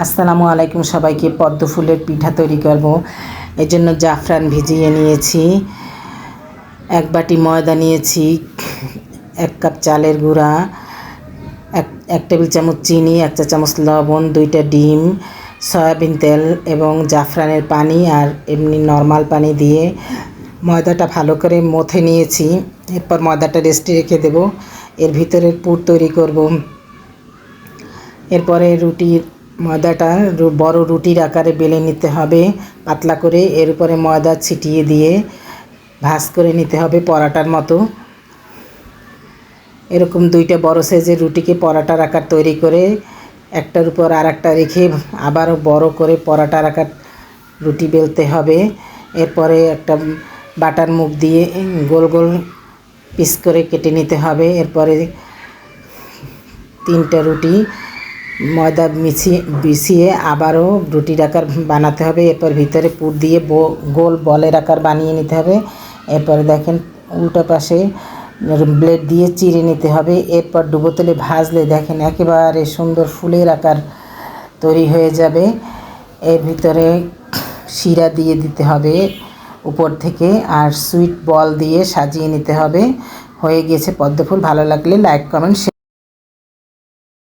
আসসালামু আলাইকুম সবাইকে। পদ্ম ফুলের পিঠা তৈরি করব। এর জন্য জাফরান ভিজিয়ে নিয়েছি, 1 বাটি ময়দা নিয়েছি, 1 কাপ চালের গুঁড়া, 1 টেবিল চামচ চিনি, 1 চা চামচ লবণ, 2টা ডিম, সয়াবিন তেল এবং জাফরানের পানি আর এমনি নর্মাল পানি দিয়ে ময়দাটা ভালো করে মথে নিয়েছি। এরপর ময়দাটা রেস্টে রেখে দেব। এর ভিতরে পুর তৈরি করব। এরপরে ময়দাটা বড় রুটির আকারে বেলে নিতে হবে পাতলা করে। এর উপরে ময়দা ছিটিয়ে দিয়ে ভাঁজ করে নিতে হবে পরাটার মতো। এরকম 2টা বড় সাইজের রুটিকে পরাটার আকার তৈরি করে একটার উপর আর একটা রেখে আবারও বড় করে পরাটার আকার রুটি বেলতে হবে। এরপরে একটা বাটার মুখ দিয়ে গোল গোল পিস করে কেটে নিতে হবে। এরপরে 3টা রুটি ময়দা বিছিয়ে আবারও রুটির আকার বানাতে হবে। এরপর ভিতরে পুর দিয়ে গোল বলের আকার বানিয়ে নিতে হবে। এরপরে দেখেন উল্টো পাশে ব্লেড দিয়ে চিড়ে নিতে হবে। এরপর ডুবো তেলে ভাজলে দেখেন একেবারে সুন্দর ফুলের আকার তৈরি হয়ে যাবে। এর ভিতরে শিরা দিয়ে দিতে হবে উপর থেকে, আর সুইট বল দিয়ে সাজিয়ে নিতে হবে। হয়ে গিয়েছে পদ্ম ফুল। ভালো লাগলে লাইক কমেন্ট